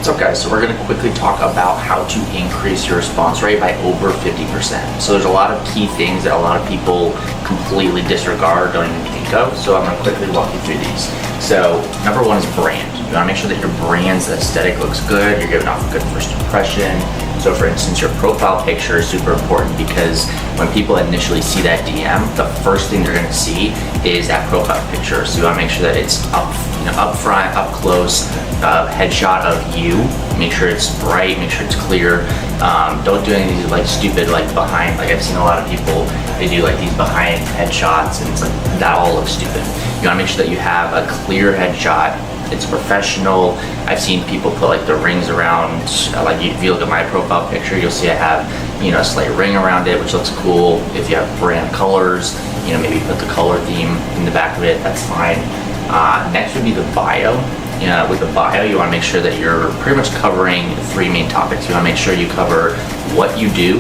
What's up, guys? So we're going to quickly talk about how to increase your response rate by over 50%. So there's a lot of key things that a lot of people completely disregard, don't even think of. So I'm going to quickly walk you through these. So number one is brand. You want to make sure that your brand's aesthetic looks good, you're giving off a good first impression. So for instance, your profile picture is super important because when people initially see that DM, the first thing they're going to see is that profile picture. So you want to make sure that it's up front, up close, headshot of you. Make sure it's bright, make sure it's clear. Don't do any of these like stupid behind, I've seen a lot of people, they do like these behind headshots and it's like, that all looks stupid. You want to make sure that you have a clear headshot. It's professional. I've seen people put like the rings around, if you look at my profile picture, you'll see I have, a slight ring around it, which looks cool. If you have brand colors, maybe put the color theme in the back of it, that's fine. Next would be the bio. With the bio, you want to make sure that you're pretty much covering three main topics. You want to make sure you cover what you do,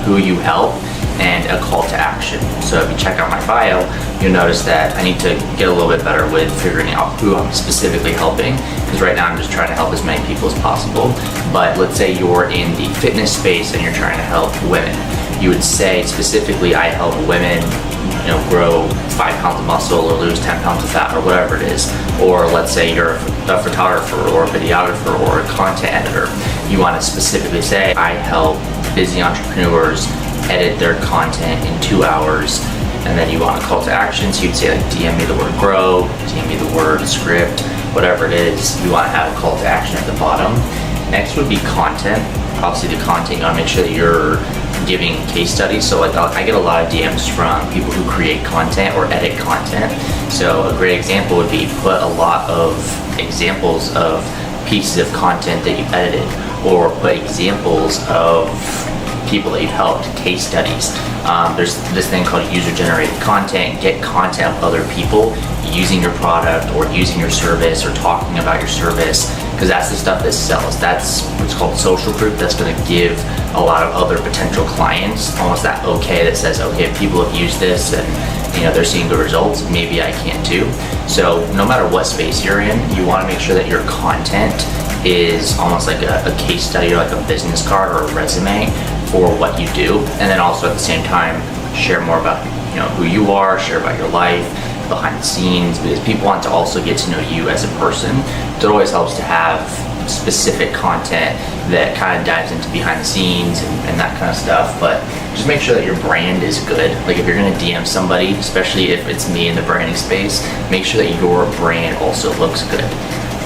who you help, and a call to action. So if you check out my bio, you'll notice that I need to get a little bit better with figuring out who I'm specifically helping, because right now I'm just trying to help as many people as possible. But let's say you're in the fitness space and you're trying to help women. You would say specifically, I help women grow 5 pounds of muscle or lose 10 pounds of fat or whatever it is. Or let's say you're a photographer or a videographer or a content editor. You want to specifically say, I help busy entrepreneurs edit their content in 2 hours. And then you want a call to action, so you'd say DM me the word grow, DM me the word script, whatever it is. You want to have a call to action at the bottom. Next would be content. Obviously the content, you want to make sure that you're giving case studies. So I get a lot of DMs from people who create content or edit content. So a great example would be put a lot of examples of pieces of content that you've edited, or put examples of people that you've helped, case studies. There's this thing called user-generated content. Get content of other people using your product or using your service or talking about your service, because that's the stuff that sells. That's what's called social proof. That's going to give a lot of other potential clients almost that okay that says, okay, if people have used this and they're seeing good results, maybe I can too. So no matter what space you're in, you want to make sure that your content is almost like a case study or like a business card or a resume for what you do. And then also at the same time, share more about who you are, share about your life, behind the scenes, because people want to also get to know you as a person. So it always helps to have specific content that kind of dives into behind the scenes and that kind of stuff. But just make sure that your brand is good. Like if you're going to DM somebody, especially if it's me in the branding space, make sure that your brand also looks good.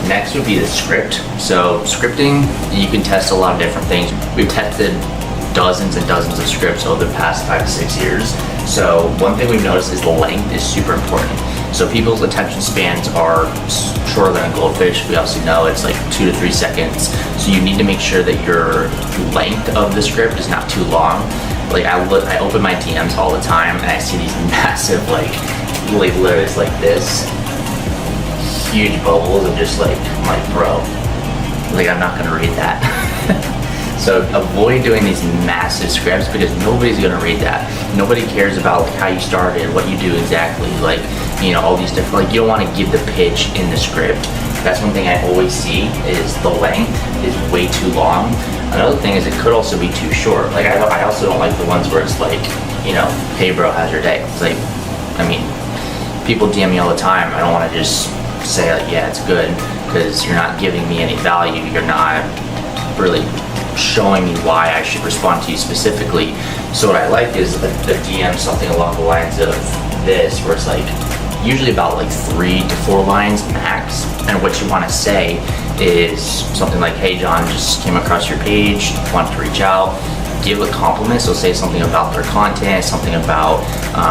Next would be the script. So scripting, you can test a lot of different things. We've tested dozens and dozens of scripts over the past 5 to 6 years. So one thing we've noticed is the length is super important. So people's attention spans are shorter than a goldfish. We obviously know it's like 2 to 3 seconds. So you need to make sure that your length of the script is not too long. I open my DMs all the time and I see these massive literally it's like this, huge bubbles of just I'm like, bro, I'm not gonna read that. So avoid doing these massive scripts because nobody's gonna read that. Nobody cares about how you started, what you do exactly, all these different, you don't wanna give the pitch in the script. That's one thing I always see is the length is way too long. Another thing is it could also be too short. I also don't like the ones where it's hey bro, how's your day? It's people DM me all the time. I don't wanna just say yeah, it's good, because you're not giving me any value. You're not really showing me why I should respond to you specifically. So what I like is the DM something along the lines of this, where it's usually about 3 to 4 lines max. And what you want to say is something like, hey John, just came across your page, wanted to reach out. Give a compliment, so say something about their content, something about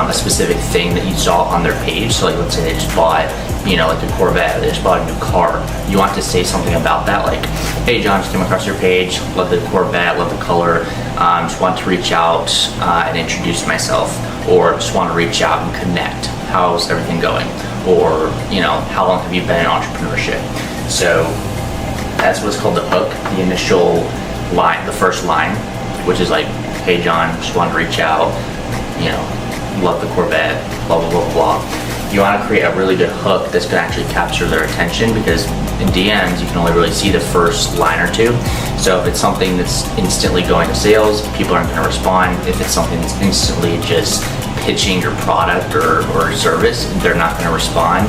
a specific thing that you saw on their page. So let's say they just bought a Corvette, or they just bought a new car. You want to say something about that, hey John, just came across your page, love the Corvette, love the color, just want to reach out and introduce myself, or just want to reach out and connect. How's everything going? Or how long have you been in entrepreneurship? So that's what's called the hook, the initial line, the first line, which is hey John, just want to reach out, love the Corvette, blah, blah, blah, blah. You want to create a really good hook that's going to actually capture their attention, because in DMs, you can only really see the first line or two. So if it's something that's instantly going to sales, people aren't going to respond. If it's something that's instantly just pitching your product or service, they're not going to respond.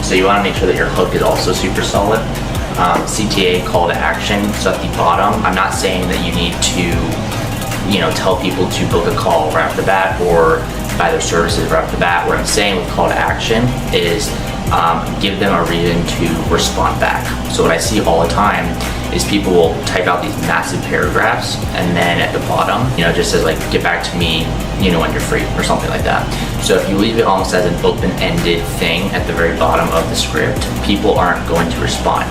So you want to make sure that your hook is also super solid. CTA, call to action. So at the bottom, I'm not saying that you need to, tell people to book a call right off the bat or buy their services right off the bat. What I'm saying with call to action is give them a reason to respond back. So what I see all the time is people will type out these massive paragraphs and then at the bottom, it just says like, get back to me, when you're free or something like that. So if you leave it almost as an open-ended thing at the very bottom of the script, people aren't going to respond.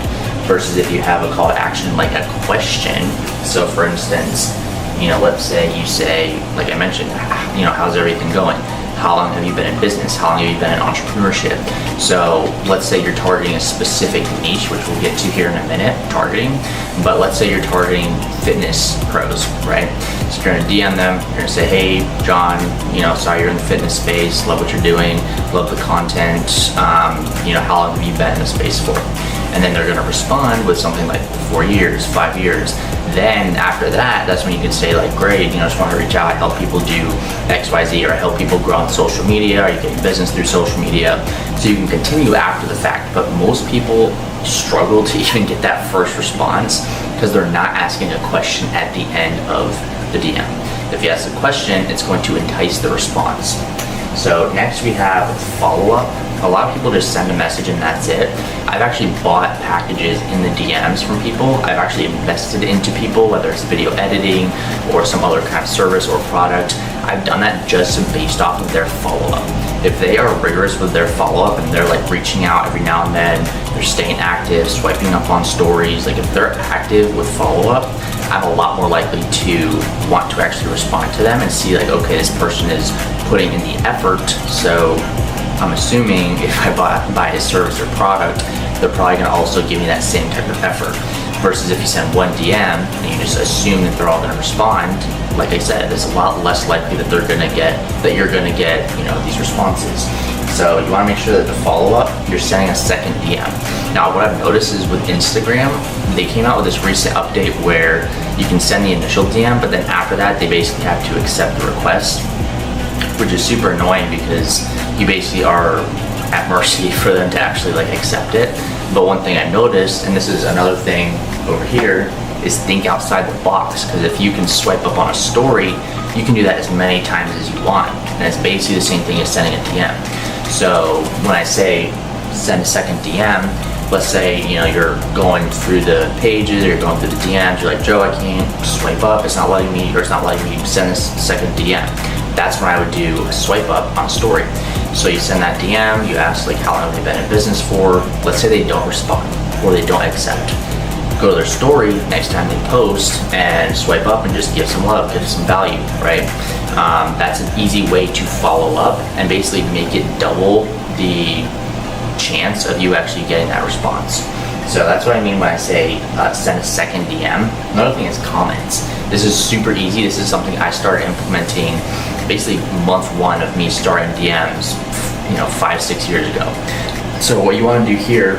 Versus if you have a call to action like a question. So for instance, let's say you say, like I mentioned, how's everything going? How long have you been in business? How long have you been in entrepreneurship? So let's say you're targeting a specific niche, which we'll get to here in a minute, targeting. But let's say you're targeting fitness pros, right? So you're gonna DM them, you're gonna say, hey, John, saw you're in the fitness space, love what you're doing, love the content, how long have you been in the space for? And then they're gonna respond with something like 4 years, 5 years. Then after that, that's when you can say like, great, just want to reach out, I help people do X, Y, Z, or I help people grow on social media, or you get business through social media. So you can continue after the fact, but most people struggle to even get that first response because they're not asking a question at the end of the DM. If you ask a question, it's going to entice the response. So next we have follow-up. A lot of people just send a message and that's it. I've actually bought packages in the DMs from people. I've actually invested into people, whether it's video editing or some other kind of service or product. I've done that just based off of their follow-up. If they are rigorous with their follow-up and they're like reaching out every now and then, they're staying active, swiping up on stories, like if they're active with follow-up, I'm a lot more likely to want to actually respond to them and see like, okay, this person is putting in the effort, so I'm assuming if I buy his service or product, they're probably gonna also give me that same type of effort. Versus if you send one DM and you just assume that they're all gonna respond, like I said, it's a lot less likely that you're gonna get these responses. So you wanna make sure that the follow-up, you're sending a second DM. Now what I've noticed is with Instagram, they came out with this recent update where you can send the initial DM, but then after that, they basically have to accept the request, which is super annoying because you basically are at mercy for them to actually like accept it. But one thing I noticed, and this is another thing over here, is think outside the box. Because if you can swipe up on a story, you can do that as many times as you want. And it's basically the same thing as sending a DM. So when I say send a second DM, let's say, you're going through the pages, or you're going through the DMs, you're like, Joe, I can't swipe up, it's not letting me send this second DM. That's when I would do a swipe up on a story. So you send that DM, you ask like how long have they been in business for, let's say they don't respond or they don't accept. Go to their story next time they post and swipe up and just give some love, give some value, right? That's an easy way to follow up and basically make it double the chance of you actually getting that response. So that's what I mean when I say send a second DM. Another thing is comments. This is super easy. This is something I started implementing basically month 1 of me starting DMs, 5-6 years ago. So what you want to do here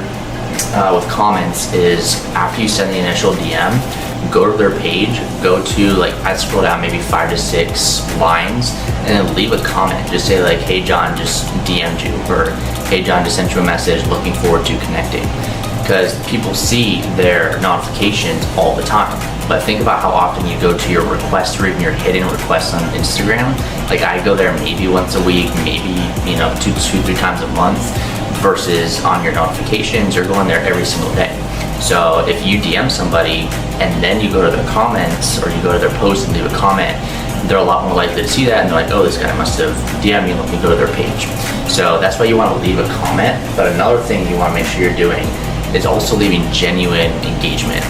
with comments is after you send the initial DM, go to their page, go to like, I'd scroll down maybe 5 to 6 lines and then leave a comment. Just say like, hey John, just DM'd you, or hey John, just sent you a message, looking forward to connecting. Because people see their notifications all the time. But think about how often you go to your requests or even your hidden requests on Instagram. Like I go there maybe once a week, maybe 2-3 times a month, versus on your notifications, you're going there every single day. So if you DM somebody and then you go to their comments or you go to their post and leave a comment, they're a lot more likely to see that and they're like, oh, this guy must have DM'd me, let me go to their page. So that's why you want to leave a comment. But another thing you want to make sure you're doing is also leaving genuine engagement.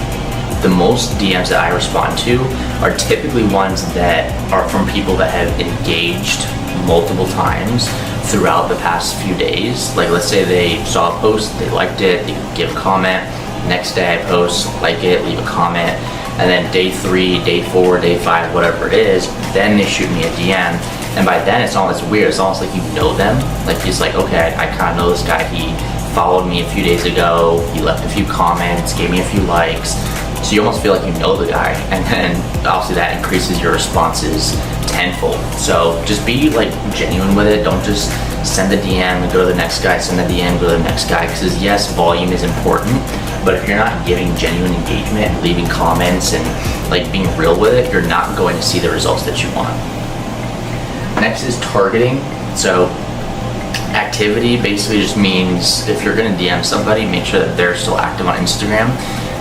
The most DMs that I respond to are typically ones that are from people that have engaged multiple times throughout the past few days. Like let's say they saw a post, they liked it, they give a comment. Next day I post, like it, leave a comment. And then day 3, day 4, day 5, whatever it is, then they shoot me a DM. And by then it's almost weird. It's almost like you know them. Like he's like, okay, I kind of know this guy. He followed me a few days ago, he left a few comments, gave me a few likes. So you almost feel like you know the guy, and then obviously that increases your responses tenfold. So just be like genuine with it. Don't just send the DM and go to the next guy, send the DM, go to the next guy, because yes, volume is important, but if you're not giving genuine engagement, leaving comments, and like being real with it, you're not going to see the results that you want. Next is targeting. So activity basically just means if you're going to DM somebody, make sure that they're still active on Instagram.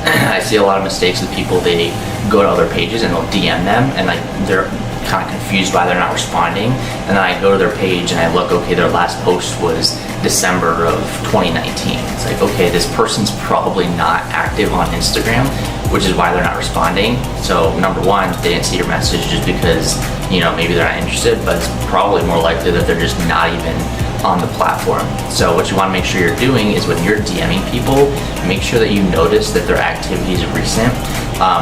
I see a lot of mistakes with people. They go to other pages and they'll DM them, and like they're kind of confused why they're not responding. And then I go to their page and I look, okay, their last post was December of 2019. It's like, okay, this person's probably not active on Instagram, which is why they're not responding. So number one, they didn't see your message just because, you know, maybe they're not interested, but it's probably more likely that they're just not even on the platform. So what you want to make sure you're doing is when you're DMing people, make sure that you notice that their activity is recent.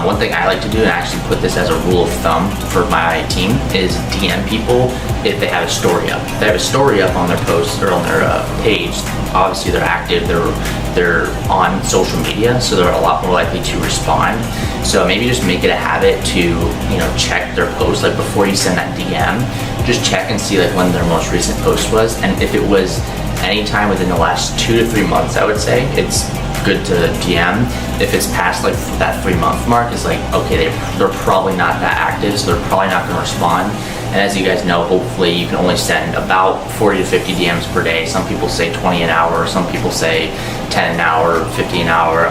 One thing I like to do, and I actually put this as a rule of thumb for my team, is DM people if they have a story up. If they have a story up on their post or on their page, obviously they're active, they're on social media, so they're a lot more likely to respond. So maybe just make it a habit to, you know, check their post, like before you send that DM, just check and see like when their most recent post was, and if it was anytime within the last 2 to 3 months, I would say it's good to DM. If it's past like that 3-month mark, it's like, okay, they're probably not that active, so they're probably not going to respond. And as you guys know, hopefully you can only send about 40 to 50 DMs per day. Some people say 20 an hour, some people say 10 an hour, 50 an hour.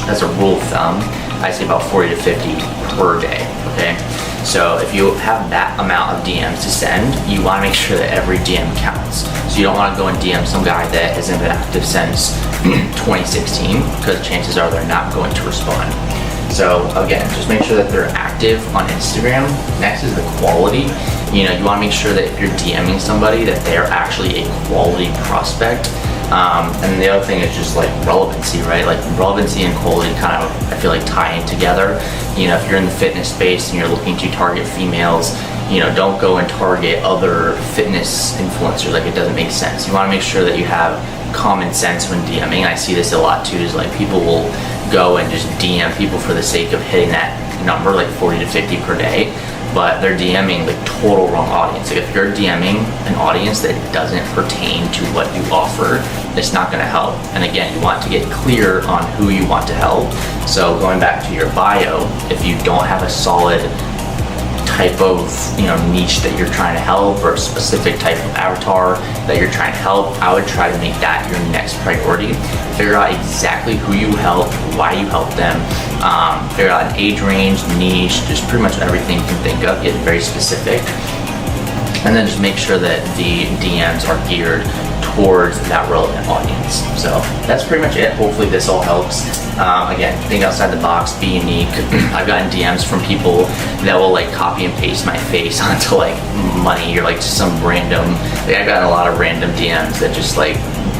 As a rule of thumb, I say about 40 to 50 per day, okay? So if you have that amount of DMs to send, you want to make sure that every DM counts. So you don't want to go and DM some guy that hasn't been active since 2016, because chances are they're not going to respond. So again, just make sure that they're active on Instagram. Next is the quality. You know, you want to make sure that if you're DMing somebody that they're actually a quality prospect. And the other thing is just like relevancy, right? Like relevancy and quality kind of, I feel like, tie in together. You know, if you're in the fitness space and you're looking to target females, you know, don't go and target other fitness influencers. Like, it doesn't make sense. You want to make sure that you have common sense when DMing. I see this a lot too, is like people will go and just DM people for the sake of hitting that number, like 40 to 50 per day, but they're DMing the total wrong audience. Like if you're DMing an audience that doesn't pertain to what you offer, it's not going to help. And again, you want to get clear on who you want to help. So going back to your bio, if you don't have a solid type of, you know, niche that you're trying to help, or a specific type of avatar that you're trying to help, I would try to make that your next priority. Figure out exactly who you help, why you help them, figure out an age range, niche, just pretty much everything you can think of. Get very specific, and then just make sure that the DMs are geared towards that relevant audience. So that's pretty much it. Hopefully this all helps. Again, think outside the box, be unique. I've gotten DMs from people that will like copy and paste my face onto like money or like some random, like I've gotten a lot of random DMs that just like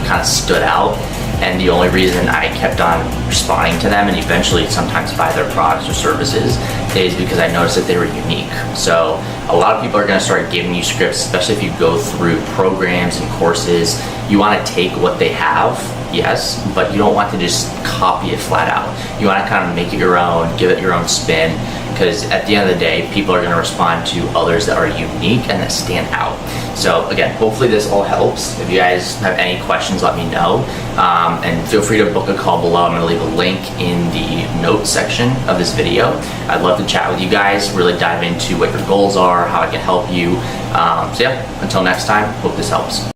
kind of stood out. And the only reason I kept on responding to them and eventually sometimes buy their products or services is because I noticed that they were unique. So a lot of people are going to start giving you scripts, especially if you go through programs and courses. You want to take what they have, yes, but you don't want to just copy it flat out. You want to kind of make it your own, give it your own spin, because at the end of the day, people are going to respond to others that are unique and that stand out. So again, hopefully this all helps. If you guys have any questions, let me know. And feel free to book a call below. I'm going to leave a link in the notes section of this video. I'd love to chat with you guys, really dive into what your goals are, how I can help you. So yeah, until next time, hope this helps.